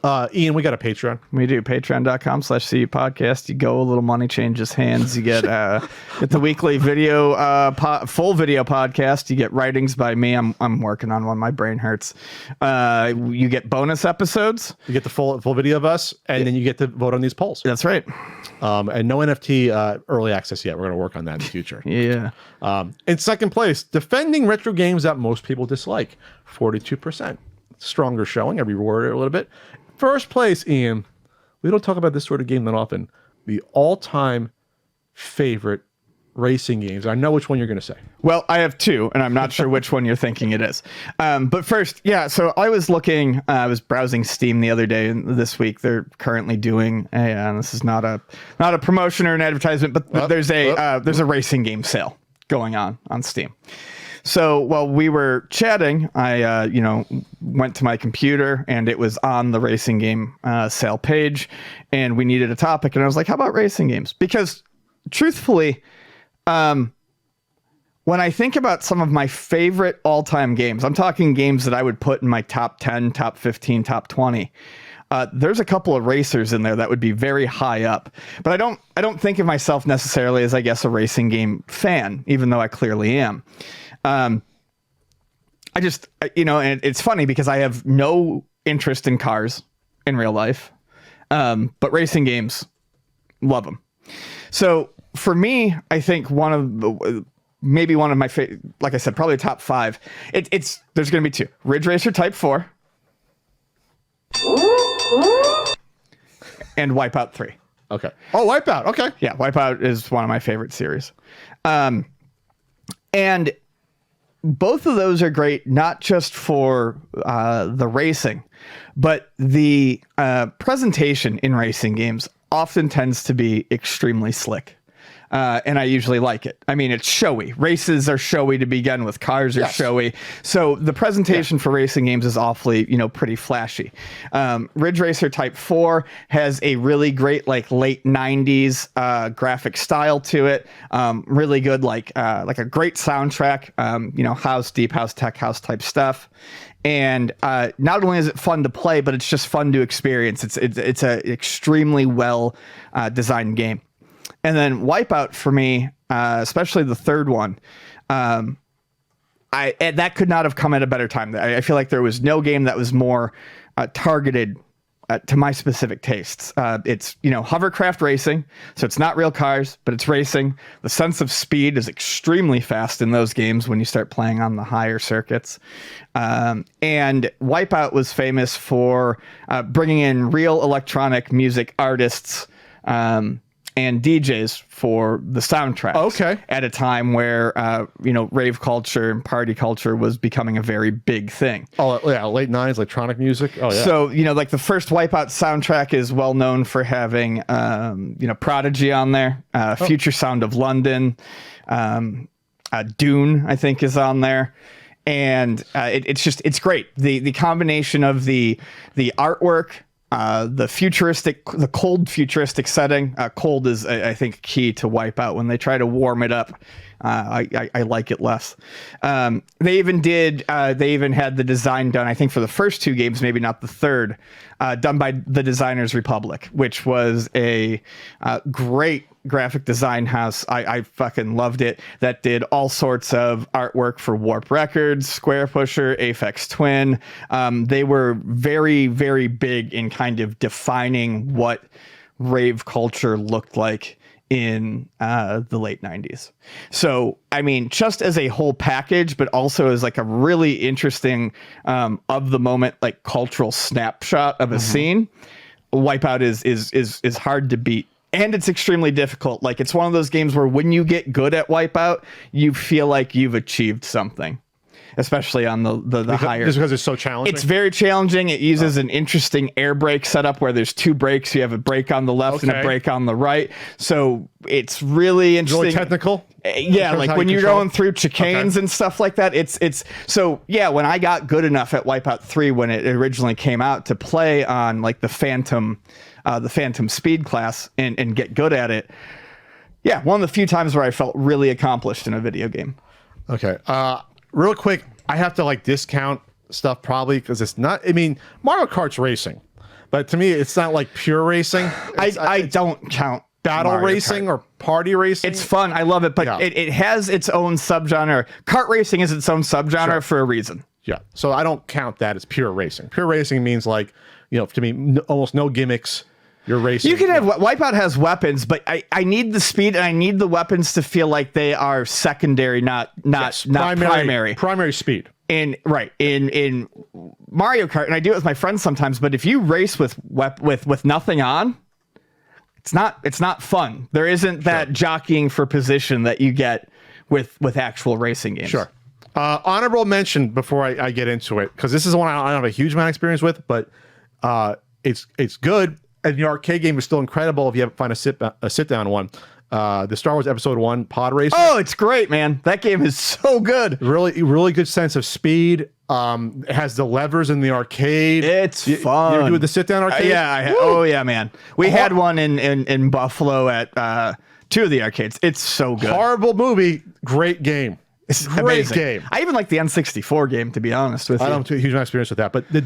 Ian, we got a Patreon. We do. Patreon.com/CU podcast. You go, a little money changes hands. You get the weekly video, full video podcast. You get writings by me. I'm working on one. My brain hurts. You get bonus episodes. You get the full video of us, and then you get to vote on these polls. That's right. And no NFT early access yet. We're going to work on that in the future. Yeah. In second place, defending retro games that most people dislike, 42%. Stronger showing. I reworded it a little bit. First place, Ian. We don't talk about this sort of game that often. The all-time favorite racing games. I know which one you're going to say. Well, I have two, and I'm not sure which one you're thinking it is. But first, yeah, so I was looking, I was browsing Steam the other day, and this week they're currently doing this is not a promotion or an advertisement, but there's a racing game sale going on Steam. So while we were chatting, I went to my computer and it was on the racing game sale page, and we needed a topic, and I was like, how about racing games? Because truthfully, when I think about some of my favorite all-time games, I'm talking games that I would put in my top 10, top 15, top 20. There's a couple of racers in there that would be very high up, but I don't think of myself necessarily as, I guess, a racing game fan, even though I clearly am. I just, and it's funny because I have no interest in cars in real life, but racing games, love them. So for me, I think one of my favorite, like I said, probably top five. There's going to be two: Ridge Racer Type 4 and Wipeout 3. Okay. Oh, Wipeout. Okay. Yeah, Wipeout is one of my favorite series. And both of those are great, not just for the racing, but the presentation in racing games often tends to be extremely slick. And I usually like it. I mean, it's showy. Races are showy to begin with. Cars are showy. So the presentation for racing games is awfully, pretty flashy. Ridge Racer Type 4 has a really great, like, late 90s graphic style to it. Really good, like a great soundtrack, house, deep house, tech house type stuff. And not only is it fun to play, but it's just fun to experience. It's an extremely well designed game. And then Wipeout for me, especially the third one, that could not have come at a better time. I feel like there was no game that was more targeted to my specific tastes. It's, hovercraft racing, so it's not real cars, but it's racing. The sense of speed is extremely fast in those games when you start playing on the higher circuits. And Wipeout was famous for bringing in real electronic music artists and DJs for the soundtracks. Okay. At a time where, rave culture and party culture was becoming a very big thing. Oh, yeah, late 90s electronic music. Oh, yeah. So, like the first Wipeout soundtrack is well known for having, Prodigy on there, Future Sound of London, Dune, I think, is on there. And it's great. The combination of the artwork, the cold futuristic setting. Cold is, I think, key to Wipeout. When they try to warm it up, I like it less. They even had the design done, I think, for the first two games, maybe not the third, done by the Designers Republic, which was a great graphic design house. I fucking loved it. That did all sorts of artwork for Warp Records, Square Pusher, Aphex Twin. They were very, very big in kind of defining what rave culture looked like in the late 90s. So, I mean, just as a whole package, but also as like a really interesting of the moment, like cultural snapshot of a scene, Wipeout is hard to beat. And it's extremely difficult. Like, it's one of those games where when you get good at Wipeout, you feel like you've achieved something, especially on the higher. Just because it's so challenging? It's very challenging. It uses an interesting air brake setup where there's two brakes. You have a brake on the left and a brake on the right. So it's really interesting. It's really technical? Yeah, like when you're going through chicanes and stuff like that, it's so yeah, when I got good enough at Wipeout 3 when it originally came out to play on like the Phantom speed class and get good at it. Yeah, one of the few times where I felt really accomplished in a video game. Okay. Real quick, I have to like discount stuff probably because it's not, I mean, Mario Kart's racing, But to me, it's not like pure racing. I don't count Battle Mario racing Kart. or party racing. It's fun. I love it, but Yeah. it has its own subgenre. Kart racing is its own subgenre Sure. for a reason. Yeah. So I don't count that as pure racing. Pure racing means like, to me, almost no gimmicks. You're racing. You can have Wipeout has weapons, but I need the speed and I need the weapons to feel like they are secondary, not primary. Primary speed. In Mario Kart, and I do it with my friends sometimes. But if you race with nothing on, it's not fun. There isn't that jockeying for position that you get with actual racing games. Sure. Honorable mention before I get into it, because this is one I don't have a huge amount of experience with, but it's good. And the arcade game is still incredible if you haven't found a sit down one. The Star Wars Episode 1 pod race. Oh, it's great, man. That game is so good. Really good sense of speed. It has the levers in the arcade. It's You fun. ever do the sit down arcade? Oh yeah, man. We had one in Buffalo at 2 of the arcades. It's so good. Horrible movie, great game. It's Great amazing. game. I even like the N64 game, to be honest with you. I don't have a huge amount of experience with that, but the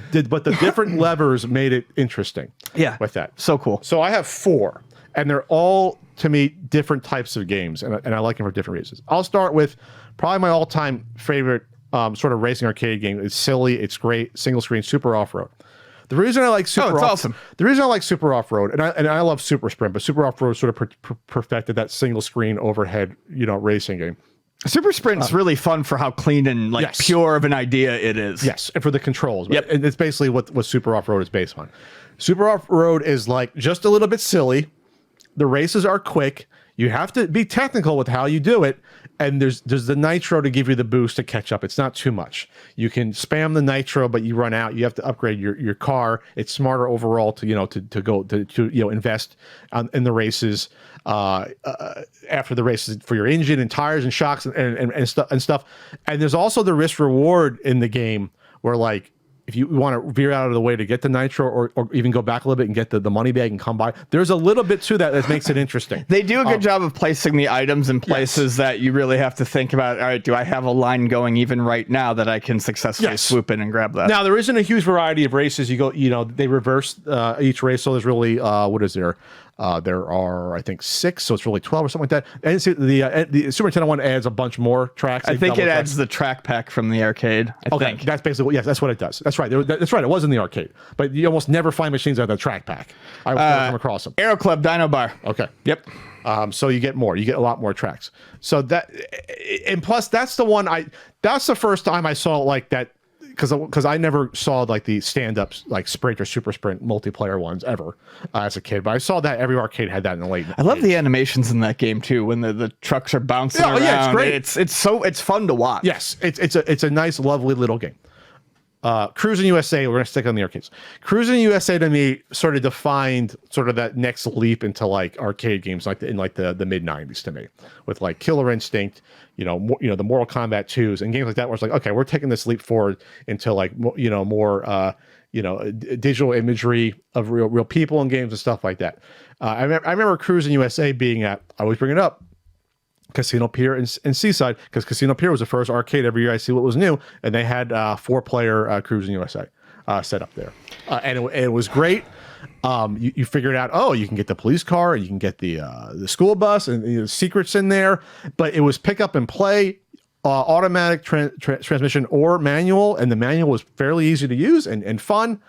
different levers made it interesting. Yeah. With that. So cool. So I have 4, and they're all, to me, different types of games, and I like them for different reasons. I'll start with probably my all-time favorite sort of racing arcade game. It's silly, it's great, single screen, Super Off-Road. The reason I like awesome. The reason I like Super Off-Road, and I love Super Sprint, but Super Off-Road sort of perfected that single screen overhead, racing game. Super Sprint's really fun for how clean and Yes. pure of an idea it is. Yes, and for the controls. Yep. And it's basically what Super Off-Road is based on. Super Off-Road is like just a little bit silly. The races are quick. You have to be technical with how you do it. And there's the nitro to give you the boost to catch up. It's not too much. You can spam the nitro, but you run out. You have to upgrade your car. It's smarter overall to invest in the races after the races for your engine and tires and shocks and stuff. And there's also the risk reward in the game where, like, if you want to veer out of the way to get the nitro or even go back a little bit and get the money bag and come by, there's a little bit to that makes it interesting. They do a good job of placing the items in places that you really have to think about, all right, do I have a line going even right now that I can successfully swoop in and grab that? Now, there isn't a huge variety of races. You go, they reverse each race. So there's really, what is there? There are, I think, 6, so it's really 12 or something like that. And the Super Nintendo one adds a bunch more tracks. I think it adds the track pack from the arcade. I think. That's basically, yes, that's what it does. That's right. That's right. It was in the arcade, but you almost never find machines that have the track pack. I've never come across them. Aero Club Dino Bar. Okay. Yep. So you get more. You get a lot more tracks. So that, and plus that's the one that's the first time I saw like that. Because I never saw like the stand-ups like Sprint or Super Sprint multiplayer ones ever as a kid, but I saw that every arcade had that in the late. I love the animations in that game too when the trucks are bouncing around. Yeah, it's great. It's fun to watch. Yes, it's a nice, lovely little game. Cruising USA, we're gonna stick on the arcades. Cruising USA to me sort of defined sort of that next leap into like arcade games, like in the mid '90s to me, with like Killer Instinct, the Mortal Kombat 2s and games like that, where it's like, okay, we're taking this leap forward into like more digital imagery of real people and games and stuff like that. I remember Cruising USA being at, I always bring it up, Casino Pier in Seaside, because Casino Pier was the first arcade every year I see what was new, and they had 4-player Cruising USA set up there, and it was great. You figured out, you can get the police car, and you can get the school bus, and the secrets in there, but it was pick up and play, automatic transmission or manual, and the manual was fairly easy to use and fun.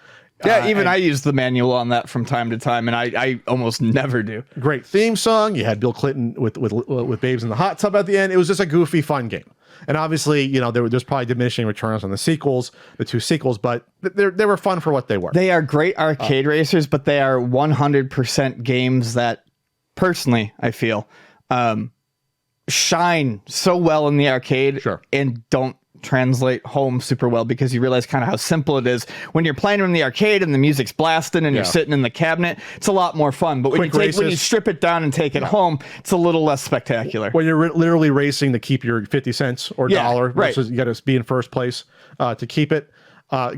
Yeah, I use the manual on that from time to time, and I almost never do. Great theme song. You had Bill Clinton with Babes in the Hot Tub at the end. It was just a goofy, fun game. And obviously, there's probably diminishing returns on the 2 sequels, but they were fun for what they were. They are great arcade racers, but they are 100% games that, personally, I feel, shine so well in the arcade and don't translate home super well, because you realize kind of how simple it is when you're playing in the arcade and the music's blasting and you're sitting in the cabinet. It's a lot more fun, but when you strip it down and take it home, it's a little less spectacular. When you're literally racing to keep your 50 cents or dollar versus you got to be in first place to keep it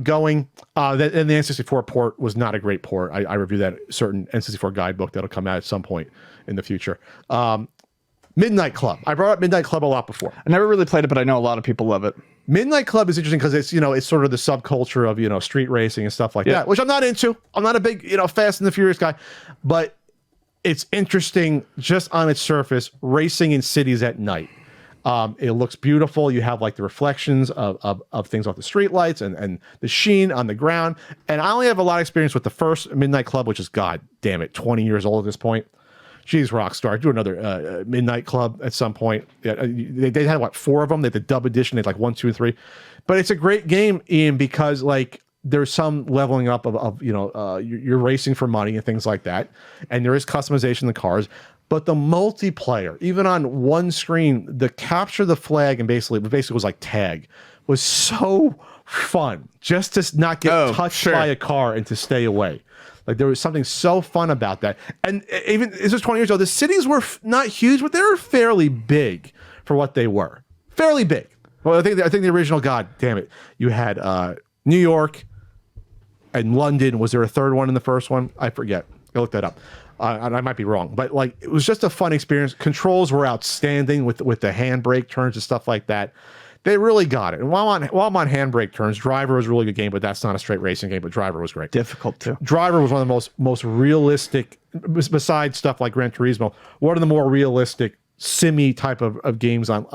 going. And the N64 port was not a great port. I reviewed that certain N64 guidebook that'll come out at some point in the future. Midnight Club. I brought up Midnight Club a lot before. I never really played it, but I know a lot of people love it. Midnight Club is interesting because it's, it's sort of the subculture of, street racing and stuff like that, which I'm not into. I'm not a big, Fast and the Furious guy, but it's interesting just on its surface, racing in cities at night. It looks beautiful. You have like the reflections of things off the street lights and the sheen on the ground. And I only have a lot of experience with the first Midnight Club, which is, God damn it, 20 years old at this point. Jeez, Rockstar, do another Midnight Club at some point. Yeah, they had what, 4 of them? They had the dub edition. They had like 1, 2, and 3. But it's a great game, Ian, because like there's some leveling up of you're racing for money and things like that, and there is customization in the cars. But the multiplayer, even on one screen, the capture the flag and basically was like tag, was so fun. Just to not get touched by a car and to stay away. Like there was something so fun about that. And even this was 20 years ago. The cities were not huge, but they were fairly big for what they were. Fairly big. Well, I think the original, God damn it, you had New York and London. Was there a third one in the first one? I forget. I looked that up. And I might be wrong, but like it was just a fun experience. Controls were outstanding with the handbrake turns and stuff like that. They really got it. And while I'm on handbrake turns, Driver was a really good game, but that's not a straight racing game. But Driver was great. Difficult too. Driver was one of the most realistic, besides stuff like Gran Turismo, one of the more realistic simmy type of games on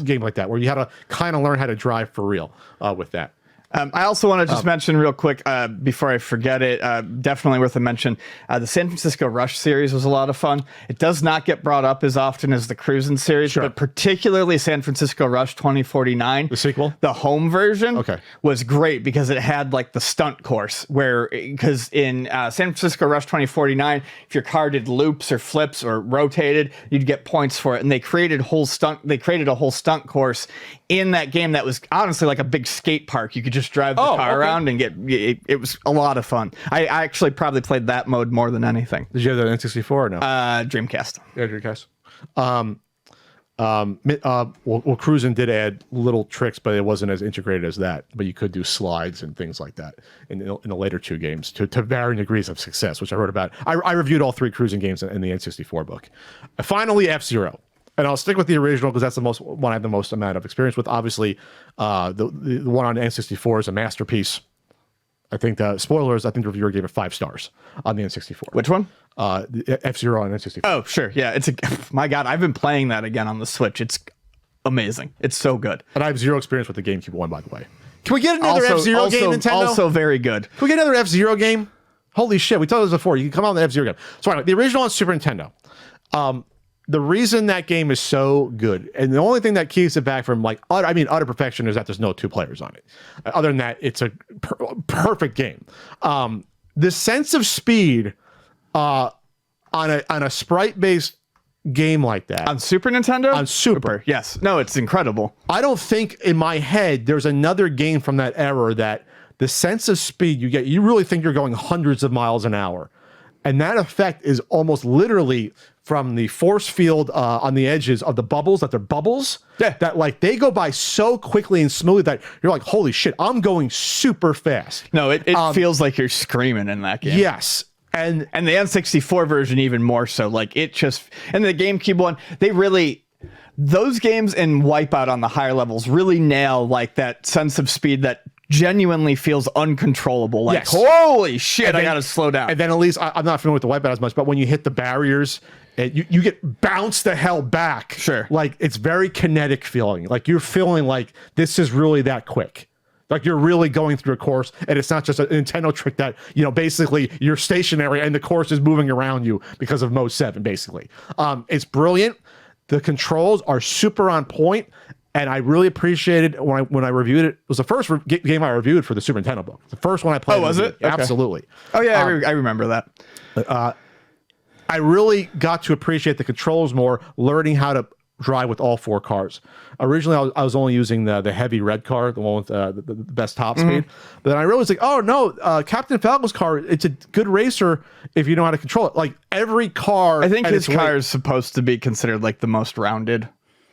game like that, where you had to kind of learn how to drive for real with that. I also want to just mention real quick before I forget it, definitely worth a mention. The San Francisco Rush series was a lot of fun. It does not get brought up as often as the Cruisin' series, but particularly San Francisco Rush 2049. The sequel? The home version was great because it had like the stunt course because in San Francisco Rush 2049, if your car did loops or flips or rotated, you'd get points for it. And they created a whole stunt course in that game that was honestly like a big skate park. You could just drive the car around and it was a lot of fun. I actually probably played that mode more than anything. Did you have the N64 or no? Dreamcast. Yeah, Dreamcast. Well, Cruisin' did add little tricks, but it wasn't as integrated as that. But you could do slides and things like that in the later 2 games to varying degrees of success, which I wrote about. I reviewed all 3 Cruisin' games in the N64 book. Finally, F-Zero. And I'll stick with the original because that's the one I have the most amount of experience with. Obviously, the one on N64 is a masterpiece. I think spoilers. I think the reviewer gave it 5 stars on the N64. Which one? F-Zero on N64. Oh, sure. Yeah, my God, I've been playing that again on the Switch. It's amazing. It's so good. And I have 0 experience with the GameCube one, by the way. Can we get another F-Zero game, Nintendo? Also very good. Can we get another F-Zero game? Holy shit! We told this before. You can come out with an F-Zero game. So anyway, the original on Super Nintendo. The reason that game is so good, and the only thing that keeps it back from utter perfection, is that there's no 2 players on it. Other than that, it's a perfect game. The sense of speed on a sprite-based game like that on Super Nintendo, on Super, yes, no, it's incredible. I don't think in my head there's another game from that era that the sense of speed you get, you really think you're going hundreds of miles an hour. And that effect is almost literally from the force field on the edges of the bubbles, that they're bubbles. Yeah. That like they go by so quickly and smoothly that you're like, holy shit, I'm going super fast. No, it feels like you're screaming in that game. Yes. And the N64 version even more so. Like it just, and the GameCube one, they really, those games and Wipeout on the higher levels really nail like that sense of speed that genuinely feels uncontrollable. Like, holy shit, I gotta slow down. And then at least, I'm not familiar with the Wipeout as much, but when you hit the barriers, you get bounced the hell back. Sure. Like, it's very kinetic feeling. Like, you're feeling like this is really that quick. Like, you're really going through a course, and it's not just a Nintendo trick that, basically you're stationary and the course is moving around you because of Mode 7, basically. It's brilliant. The controls are super on point. And I really appreciated when I reviewed it. It was the first game I reviewed for the Super Nintendo book. The first one I played. Oh, was it? Okay. Absolutely. Oh, yeah, I remember that. I really got to appreciate the controls more, learning how to drive with all 4 cars. Originally, I was only using the heavy red car, the one with the best top speed. But then I realized, like, oh, no, Captain Falcon's car, it's a good racer if you know how to control it. Like, every car... I think his car is supposed to be considered, like, the most rounded.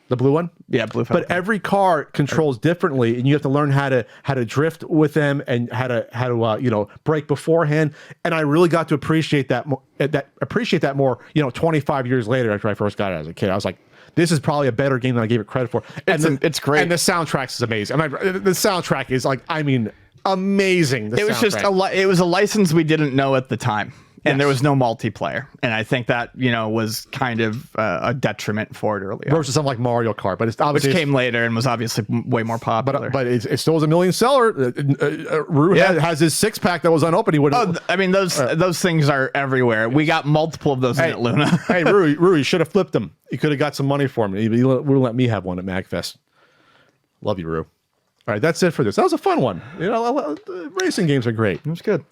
The blue one? Yeah, blue. But every car controls differently, and you have to learn how to drift with them and how to brake beforehand. And I really got to appreciate that more. 25 years later after I first got it as a kid, I was like, this is probably a better game than I gave it credit for. And it's great. And the soundtrack is amazing. The soundtrack is amazing. It was a license we didn't know at the time. And there was no multiplayer. And I think that, was kind of a detriment for it earlier. Versus something like Mario Kart. But it's obviously... Which came later and was obviously way more popular. But it still was a million seller. Rue has his 6-pack that was unopened. He would. Those things are everywhere. We got multiple of those in at Luna. Hey, Rue, you should have flipped them. You could have got some money for him. He wouldn't let me have one at MagFest. Love you, Rue. All right, that's it for this. That was a fun one. Racing games are great. It was good.